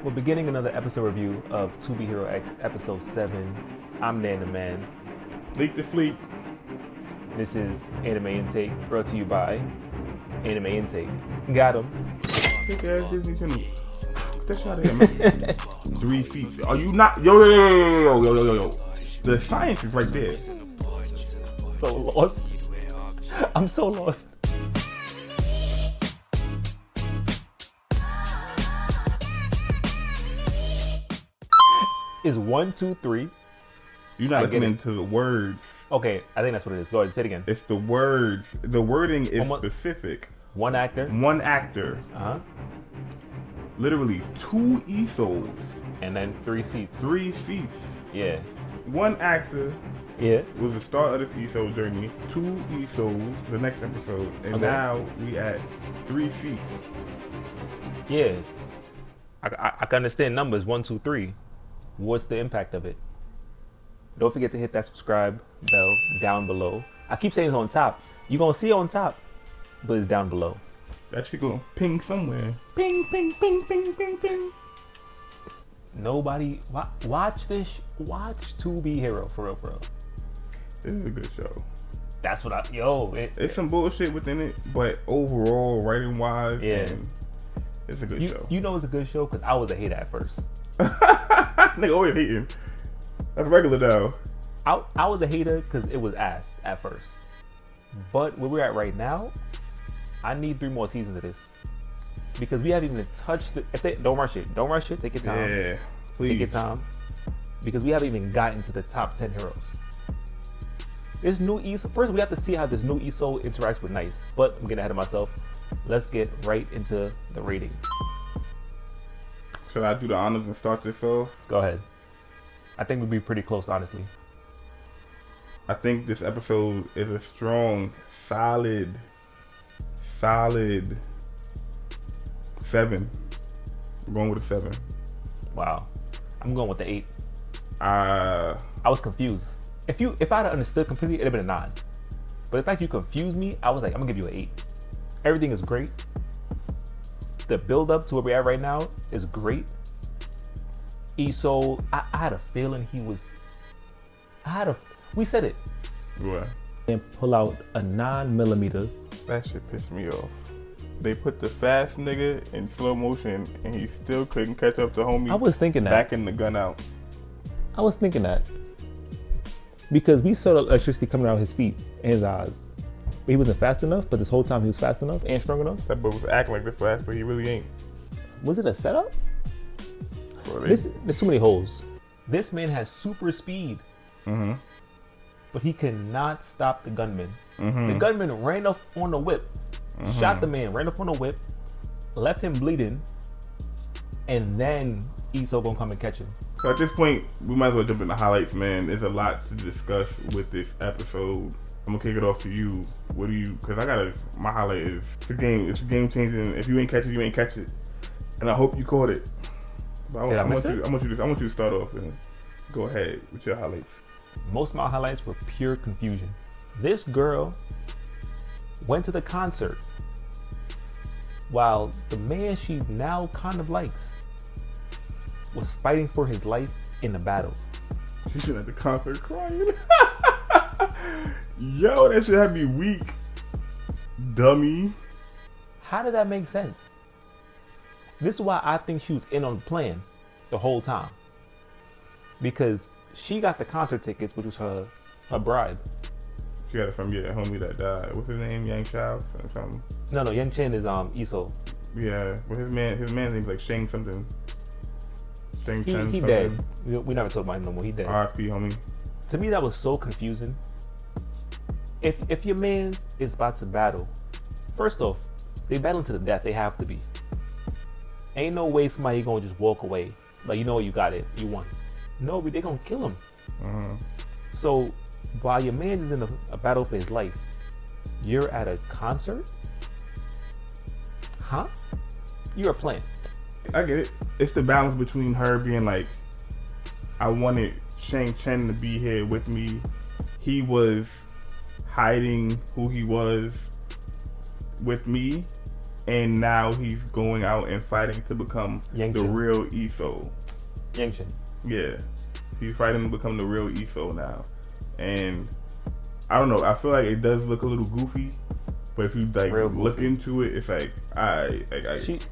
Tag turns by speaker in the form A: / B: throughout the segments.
A: We're beginning another episode review of To Be Hero X, episode 7. I'm Dan the Man.
B: Leak the Fleet.
A: This is AnimeIntake, brought to you by AnimeIntake. Got him.
B: Big ass Disney Channel. Get that shit out of here, man. 3 feet. Are you not? Yo. The science is right there.
A: So lost. I'm so lost. Is 1, 2, 3.
B: You're not listening to the words.
A: Okay, I think that's what it is. Go ahead, say it again.
B: It's the words. The wording is specific.
A: One actor.
B: One actor. Literally 2 ESOs.
A: And then 3 seats.
B: 3 seats.
A: Yeah.
B: One actor.
A: Yeah.
B: Was the start of this ESO journey. 2 ESOs. The next episode. And now we at 3 seats.
A: Yeah. I can understand numbers 1, 2, 3. What's the impact of it? Don't forget to hit that subscribe bell down below. I keep saying it's on top. You're going to see it on top, but it's down below.
B: That shit going to ping somewhere. Ping, ping, ping, ping, ping, ping.
A: Nobody, watch this. Watch To Be Hero, for real, bro.
B: This is a good show.
A: That's what
B: it's some bullshit within it, but overall, writing wise,
A: yeah,
B: it's a good show.
A: You know it's a good show because I was a hater at first.
B: Nigga always hating. That's regular though.
A: I was a hater because it was ass at first. But where we're at right now, I need 3 more seasons of this. Because we haven't even touched it. Don't rush it. Don't rush it. Take your time.
B: Yeah, please.
A: Take your time. Because we haven't even gotten to the top 10 heroes. This new ESO. First, we have to see how this new ESO interacts with Nice. But I'm getting ahead of myself. Let's get right into the rating.
B: Should I do the honors and start this off?
A: Go ahead. I think we'd be pretty close, honestly.
B: I think this episode is a strong, solid 7. We're going with a 7.
A: Wow. I'm going with the 8.
B: I
A: was confused. If I'd understood completely, it'd have been a 9. But the fact you confused me, I was like, I'm gonna give you an 8. Everything is great. The build up to where we're at right now is great. ESO, I had a feeling we said it.
B: What?
A: And pull out a 9mm.
B: That shit pissed me off. They put the fast nigga in slow motion and he still couldn't catch up to homie.
A: I was thinking that.
B: Backing the gun out.
A: I was thinking that. Because we saw the electricity coming out of his feet and his eyes. But he wasn't fast enough, but this whole time he was fast enough and strong enough.
B: That boy was acting like this fast, but he really ain't.
A: Was it a setup? There's too many holes. This man has super speed.
B: Mm-hmm.
A: But he cannot stop the gunman.
B: Mm-hmm.
A: The gunman ran up on the whip, shot the man, ran up on the whip, left him bleeding, and then ESO gonna come and catch him.
B: So at this point, we might as well jump into highlights, man. There's a lot to discuss with this episode. I'm gonna kick it off to you. What do you? Because my highlight is it's a game changing. If you ain't catch it, you ain't catch it. And I hope you caught it. But I want you to start off and go ahead with your highlights.
A: Most of my highlights were pure confusion. This girl went to the concert while the man she now kind of likes was fighting for his life in the battle.
B: She's at the concert crying. Yo, that shit had me weak. Dummy.
A: How did that make sense? This is why I think she was in on the plan the whole time. Because she got the concert tickets, which was her bride.
B: She got it from your homie that died. What's his name? Yang Cheng or something?
A: No, Yang Cheng is ESO.
B: Yeah, but his man's name's like Sheng something.
A: He dead. We never talk about him no more. He dead.
B: R.I.P. homie.
A: To me, that was so confusing. If your man is about to battle, first off, they battling to the death. They have to be. Ain't no way somebody gonna just walk away. Like, you know what, you got it, you won. No, they gonna kill him. So while your man is in a battle for his life, you're at a concert? Huh? You're playing.
B: I get it. It's the balance between her being like, I wanted Yang Cheng to be here with me. He was hiding who he was with me, and now he's going out and fighting to become
A: Yang
B: the
A: Cheng.
B: real Iso.
A: Yang Cheng.
B: Yeah, he's fighting to become the real Iso now, and I don't know. I feel like it does look a little goofy, but if you like look into it, it's like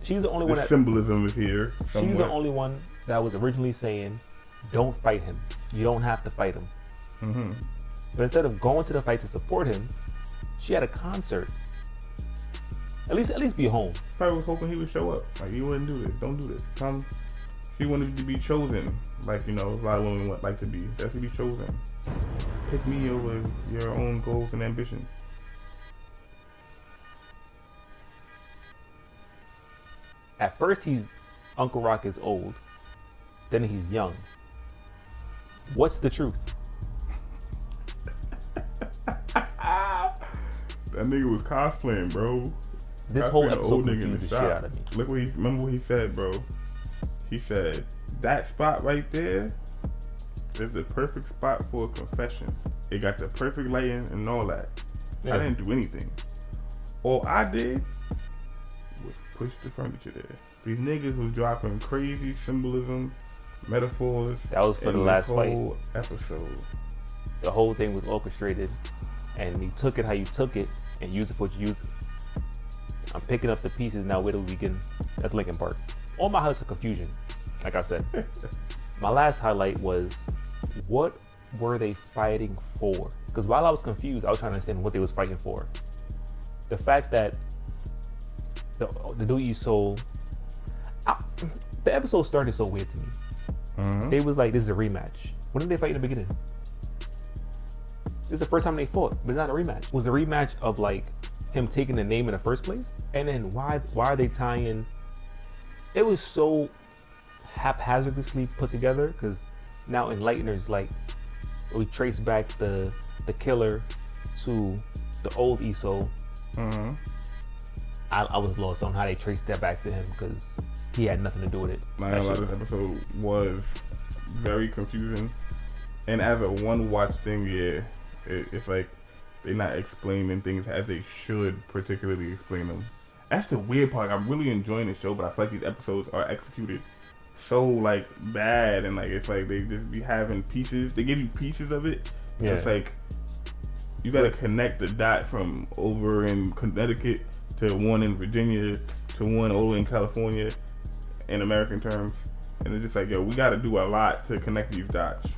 A: she's the only one. That
B: symbolism is here.
A: Somewhat. She's the only one that was originally saying, "Don't fight him. You don't have to fight him."
B: Mm-hmm.
A: But instead of going to the fight to support him, she had a concert. At least be home.
B: Probably was hoping he would show up. Like, you wouldn't do this. Don't do this. Come. She wanted to be chosen. Like, you know, a lot of women would like to be. That's to be chosen. Pick me over your own goals and ambitions.
A: At first, Uncle Rock is old. Then he's young. What's the truth?
B: That nigga was cosplaying, bro.
A: This whole episode confused the shit out of me.
B: Look remember what he said, bro. He said, that spot right there is the perfect spot for a confession. It got the perfect lighting and all that. Yeah. I didn't do anything. All I did was push the furniture there. These niggas was dropping crazy symbolism, metaphors.
A: That was for the last fight.
B: Episode.
A: The whole thing was orchestrated, and you took it how you took it and used it for what you used it. I'm picking up the pieces now. Where do we begin? That's Linkin Park. All my highlights are confusion, like I said. My last highlight was, what were they fighting for? Because while I was confused, I was trying to understand what they was fighting for. The fact that the new Iso, the episode started so weird to me.
B: Mm-hmm.
A: They was like, this is a rematch. When did they fight in the beginning? This is the first time they fought, but it's not a rematch. It was a rematch of like him taking the name in the first place? And then why are they tying? It was so haphazardly put together, because now Enlightener's like, we trace back the killer to the old Iso.
B: Mm-hmm.
A: I was lost on how they traced that back to him, because he had nothing to do with it.
B: A lot of this episode was very confusing, and as a one watch thing, yeah, it's like they're not explaining things as they should particularly explain them. That's the weird part. I'm really enjoying the show, but I feel like these episodes are executed so like bad, and like it's like they just be having pieces. They give you pieces of it. Yeah. It's like you gotta connect the dot from over in Connecticut to one in Virginia to one over in California in American terms, and it's just like, yo, we gotta do a lot to connect these dots.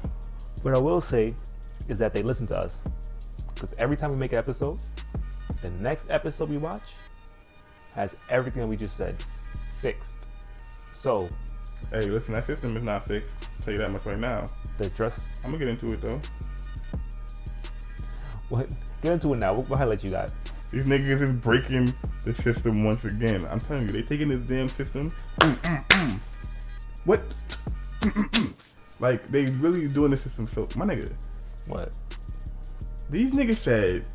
A: What I will say is that they listen to us, because every time we make an episode, the next episode we watch has everything that we just said fixed. So,
B: hey, listen, that system is not fixed. I'll tell you that much right now.
A: The trust.
B: I'm gonna get into it though.
A: What? Get into it now. What highlight you got?
B: These niggas is breaking the system once again. I'm telling you, they taking this damn system. What? Like, they really doing the system so. My nigga.
A: What?
B: These niggas said,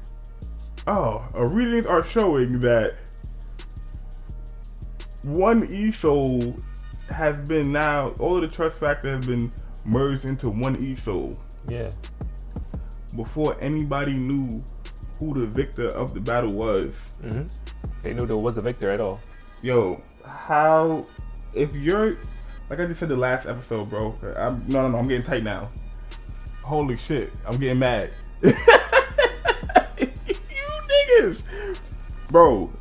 B: oh, readings are showing that one Iso has been now, all of the trust factor has been merged into one Iso.
A: Yeah.
B: Before anybody knew who the victor of the battle was.
A: Mm-hmm. They knew there was a victor at all.
B: Yo, how, if you're, like I just said the last episode, bro, I'm getting tight now. Holy shit, I'm getting mad. You niggas. Bro,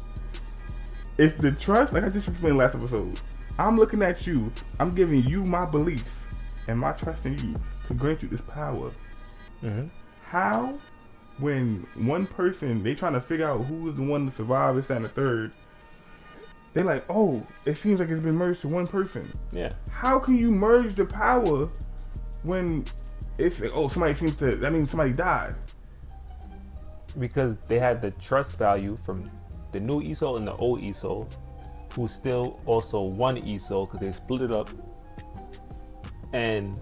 B: if the trust, like I just explained last episode, I'm looking at you, I'm giving you my belief and my trust in you to grant you this power.
A: Mm-hmm.
B: How, when one person, they trying to figure out who is the one to survive, this, that, and the third, they like, oh, it seems like it's been merged to one person.
A: Yeah.
B: How can you merge the power when it's like, oh, somebody seems to, that means somebody died?
A: Because they had the trust value from the new Iso and the old Iso, who's still also one Iso, because they split it up. And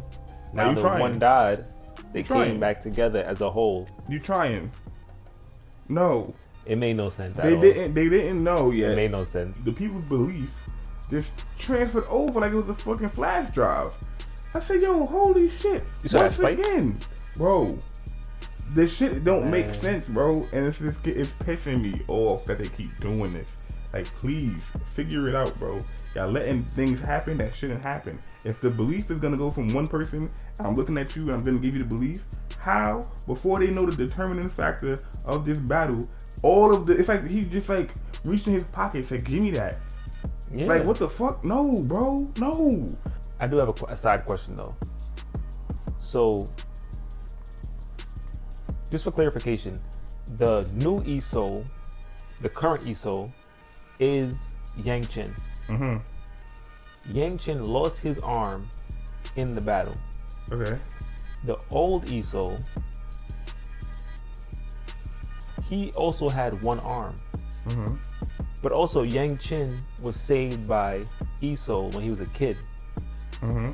A: now that one died, they came back together as a whole.
B: You trying? No.
A: It made no sense at
B: all. They didn't know yet.
A: It made no sense.
B: The people's belief just transferred over like it was a fucking flash drive. I said, yo, holy shit. Once again, bro, this shit don't make sense, bro. And it's pissing me off that they keep doing this. Like, please figure it out, bro. Y'all letting things happen that shouldn't happen. If the belief is gonna go from one person, and I'm looking at you and I'm gonna give you the belief, how, before they know the determining factor of this battle, all of the, it's like he just like reached in his pocket, said, give me that. Yeah. Like, what the fuck? No, bro, no.
A: I do have a side question though. So, just for clarification, the new ESO, the current ESO, is Yang Cheng.
B: Mm-hmm.
A: Yang Cheng lost his arm in the battle.
B: Okay.
A: The old ESO, he also had one arm.
B: Mm-hmm.
A: But also Yang Cheng was saved by ESO when he was a kid.
B: Mm-hmm.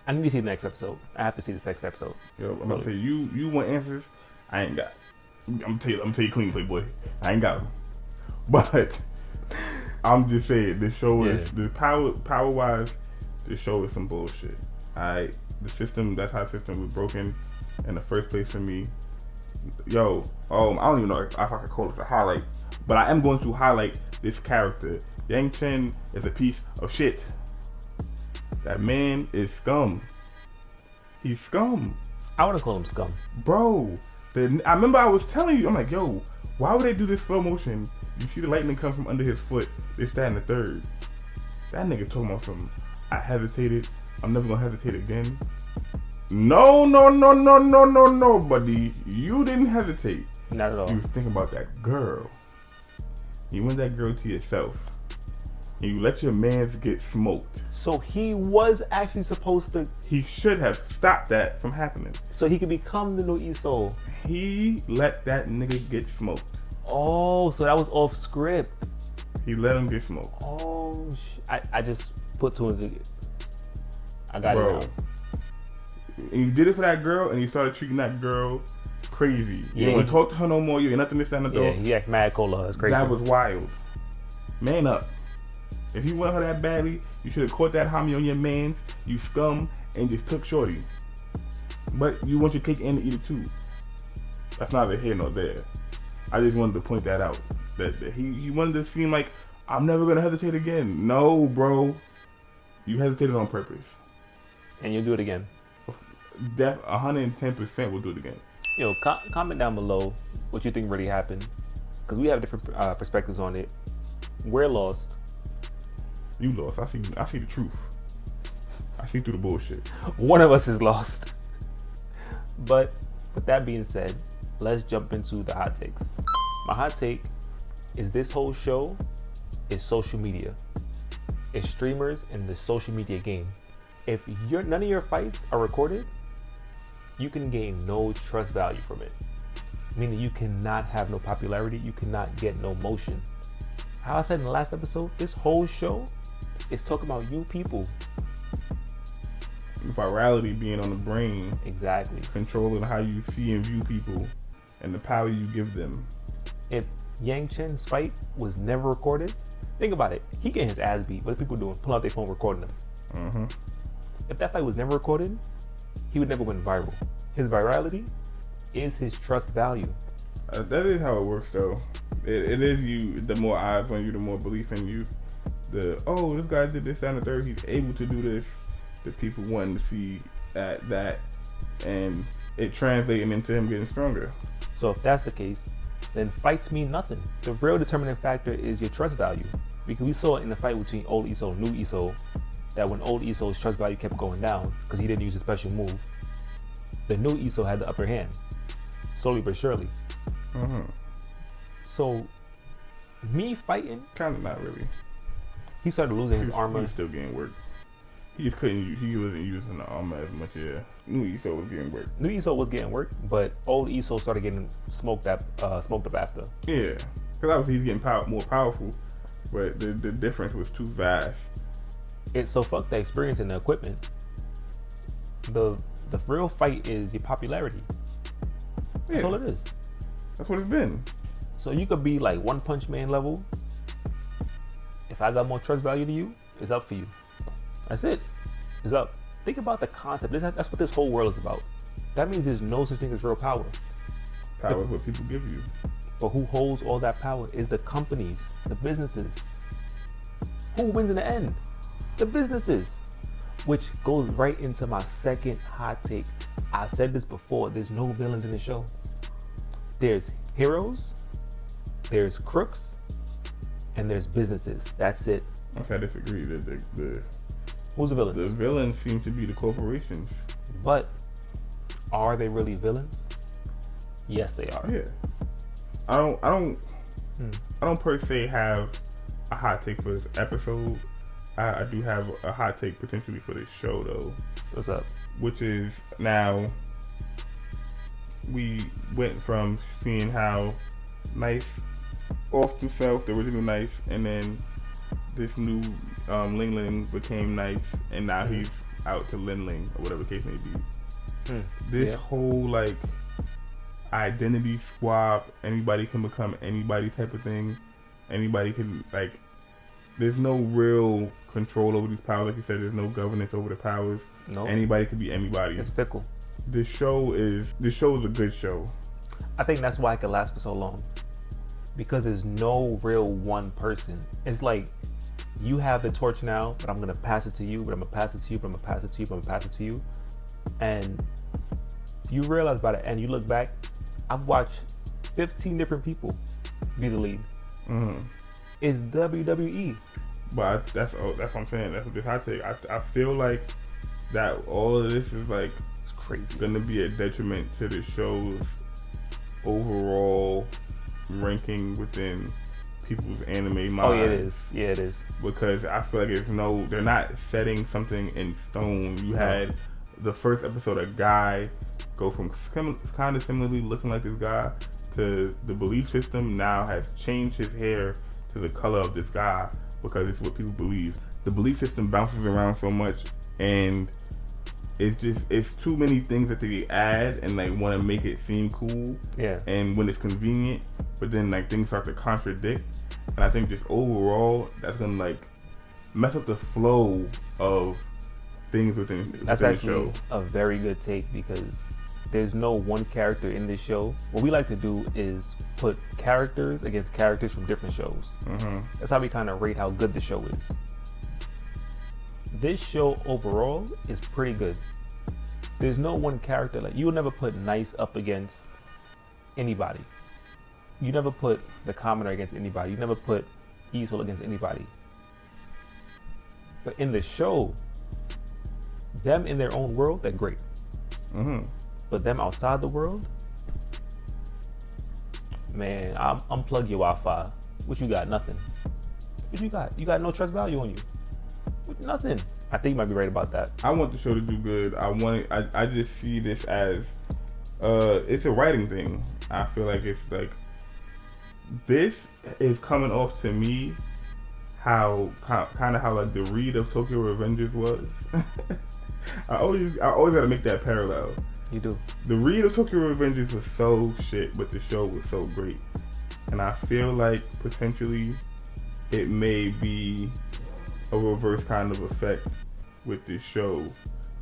A: I need to see the next episode. I have to see this next episode.
B: Yo, I'm gonna say you want answers. I ain't got. I'm tell you clean, Playboy. I ain't got them. But I'm just saying, the show is the power wise. The show is some bullshit. The system. That's how the system was broken in the first place for me. Yo, I don't even know if I could call it a highlight, but I am going to highlight this character. Yang Cheng is a piece of shit. That man is scum. He's scum.
A: I want to call him scum.
B: Bro, I remember I was telling you, I'm like, yo, why would they do this slow motion? You see the lightning come from under his foot, this, that, and the third. That nigga talking about some, I hesitated, I'm never gonna hesitate again. No, buddy. You didn't hesitate.
A: Not at all.
B: You was thinking about that girl. You want that girl to yourself. And you let your mans get smoked.
A: So he was actually supposed to...
B: He should have stopped that from happening.
A: So he could become the new ESO.
B: He let that nigga get smoked.
A: Oh, so that was off script.
B: He let him get smoked.
A: Oh, I just put two and two. I got it now.
B: And you did it for that girl, and you started treating that girl crazy. You don't want to talk to her no more. You ain't nothing this, that, and the door.
A: Yeah, he act mad cola. That's crazy.
B: That was wild. Man up. If you want her that badly, you should have caught that homie on your mans, you scum, and just took shorty. But you want your cake and to eat it too. That's neither here nor there. I just wanted to point that out. That he wanted to seem like, I'm never going to hesitate again. No, bro. You hesitated on purpose.
A: And you'll do it again.
B: 110% will do it again.
A: Yo, comment down below what you think really happened. Because we have different perspectives on it. We're lost.
B: You lost. I see the truth. I see through the bullshit.
A: One of us is lost. But with that being said, let's jump into the hot takes. My hot take is this whole show is social media. It's streamers in the social media game. If none of your fights are recorded, you can gain no trust value from it. Meaning you cannot have no popularity, you cannot get no motion. How I said in the last episode, this whole show is talking about you people.
B: Virality being on the brain.
A: Exactly.
B: Controlling how you see and view people and the power you give them.
A: If Yang Chen's fight was never recorded, think about it. He getting his ass beat. What are people doing? Pulling out their phone, recording them.
B: Mm-hmm.
A: If that fight was never recorded, he would never went viral. His virality is his trust value.
B: That is how it works, though. It is you. The more eyes on you, the more belief in you. This guy did this, that, and the third. He's able to do this. The people wanting to see that, and it translating into him getting stronger.
A: So if that's the case, then fights mean nothing. The real determining factor is your trust value. Because we saw in the fight between old ESO and new ESO that when old ESO's trust value kept going down because he didn't use a special move, the new ESO had the upper hand, slowly but surely.
B: Mm-hmm.
A: So me fighting,
B: kind of not really.
A: He started losing his armor.
B: He was still getting work. He just couldn't. He wasn't using the armor as much. Yeah, new ESO was getting work.
A: New ESO was getting work, but old ESO started getting smoked up after.
B: Yeah, because obviously he's getting more powerful, but the difference was too vast.
A: It's so fuck the experience and the equipment. The real fight is your popularity. That's all it is.
B: That's what it's been.
A: So you could be like One Punch Man level. If I got more trust value to you, it's up for you. That's it. It's up. Think about the concept. That's what this whole world is about. That means there's no such thing as real power.
B: Power is what people give you.
A: But who holds all that power is the companies, the businesses. Who wins in the end? The businesses. Which goes right into my second hot take. I said this before, there's no villains in the show. There's heroes, there's crooks, and there's businesses. That's it.
B: I disagree.
A: Who's the villains?
B: The villains seem to be the corporations.
A: But are they really villains? Yes, they are.
B: Yeah. I don't per se have a hot take for this episode. I do have a hot take potentially for this show though.
A: What's up?
B: Which is, now we went from seeing how Nice off himself, the original Nice, and then this new Ling Ling became Nice, and now he's out to Lin Ling or whatever the case may be. This whole like identity swap, anybody can become anybody type of thing. Anybody can, like, there's no real control over these powers. Like you said, there's no governance over the powers.
A: No.
B: Anybody could be anybody.
A: It's fickle.
B: This show is a good show.
A: I think that's why it could last for so long. Because there's no real one person. It's like, you have the torch now, but I'm gonna pass it to you, but I'm gonna pass it to you, but I'm gonna pass it to you, but I'm gonna pass it to you. And you realize by the end, you look back, I've watched 15 different people be the lead. It's WWE.
B: But that's what I'm saying. That's what this hot take. I feel like that all of this is like,
A: it's crazy,
B: gonna be a detriment to the show's overall ranking within people's anime minds.
A: Oh yeah, it is. Yeah, it is.
B: Because I feel like they're not setting something in stone. You had the first episode, a guy go from kind of similarly looking like this guy to the belief system now has changed his hair to the color of this guy because it's what people believe. The belief system bounces around so much, and it's too many things that they add and like want to make it seem cool.
A: Yeah. And
B: when it's convenient, but then like things start to contradict. And I think just overall, that's gonna like mess up the flow of things within the show.
A: That's actually a very good take, because there's no one character in this show. What we like to do is put characters against characters from different shows. That's how we kind of rate how good the show is. This show overall is pretty good. There's no one character, like, you'll never put Nice up against anybody. You never put the commoner against anybody. You never put Easel against anybody. But in the show, them in their own world, they're great. But them outside the world, man, unplug your Wi-Fi. What you got? Nothing. What you got? You got no trust value on you. Nothing. I think you might be right about that.
B: I want the show to do good. I just see this as it's a writing thing. I feel like it's like, this is coming off to me how kind of how like the read of Tokyo Revengers was. I always gotta make that parallel.
A: You do.
B: The read of Tokyo Revengers was so shit, but the show was so great. And I feel like potentially it may be a reverse kind of effect with this show,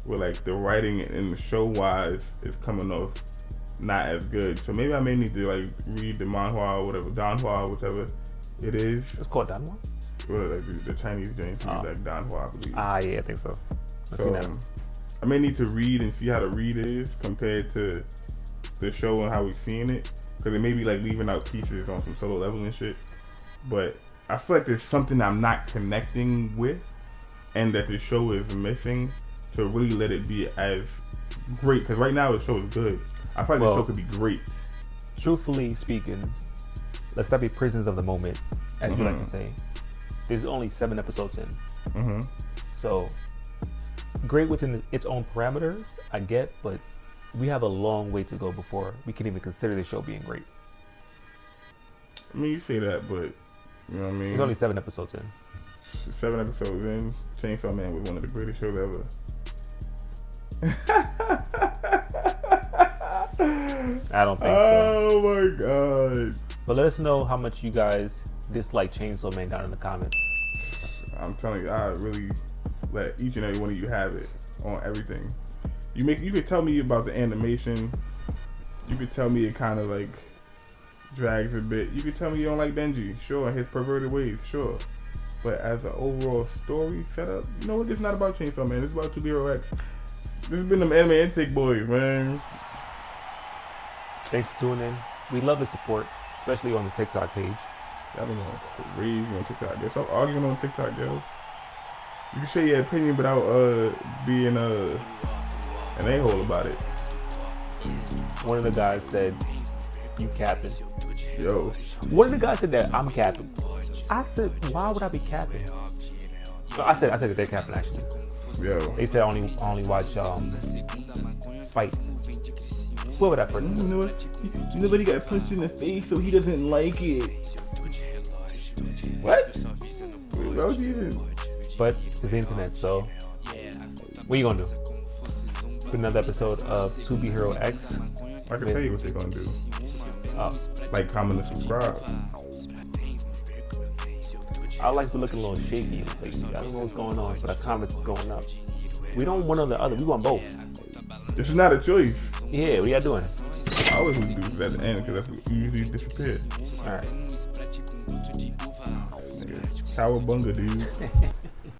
B: where like the writing and the show wise is coming off not as good. So maybe I may need to like read the manhwa or whatever, danhua, whichever it is.
A: It's called danhua?
B: Well, like the Chinese James like danhua, I believe.
A: Yeah, I think so.
B: So I may need to read and see how the read is compared to the show and how we've seen it, because it may be like leaving out pieces on some solo level and shit. But I feel like there's something I'm not connecting with, and that the show is missing to really let it be as great. Because right now the show is good. I feel like the show could be great.
A: Truthfully speaking, let's not be prisoners of the moment, as you like to say. There's only 7 episodes in. So, great within its own parameters, I get, but we have a long way to go before we can even consider the show being great.
B: I mean, you say that, but you know what I mean?
A: There's only 7 episodes in.
B: 7 episodes in, Chainsaw Man was one of the greatest shows ever.
A: I don't think
B: so. Oh my god.
A: But let us know how much you guys dislike Chainsaw Man down in the comments.
B: I'm telling you, I really let each and every one of you have it on everything. You could tell me about the animation, You could tell me it kind of like drags a bit. You could tell me you don't like Denji, sure, and his perverted ways, sure. But as an overall story setup, you know what? It's not about Chainsaw Man. It's about 2B X. This has been them AnimeIntake boys, man.
A: Thanks for tuning in. We love the support, especially on the TikTok page.
B: Y'all been going crazy on TikTok. Yo, stop arguing on TikTok, yo. You can share your opinion without being an a-hole about it.
A: One of the guys said, "You capping."
B: Yo.
A: One of the guys said that I'm capping. I said, why would I be capping? No, I said that they're capping actually.
B: Yo.
A: They said I only watch fights. Whoever that person was.
B: Nobody got punched in the face, so he doesn't like it.
A: What?
B: What was he even?
A: But it's the internet, so what you gonna do? Put another episode of 2B Hero X.
B: I can tell you what they're gonna do. Like, comment, and subscribe.
A: I like to look a little shaky lately. I don't know what's going on, but our comments is going up. We don't want one or the other. We want both.
B: This is not a choice.
A: Yeah, what y'all doing?
B: I always do this at the end because that's what usually disappear.
A: All right.
B: Cowabunga, dude.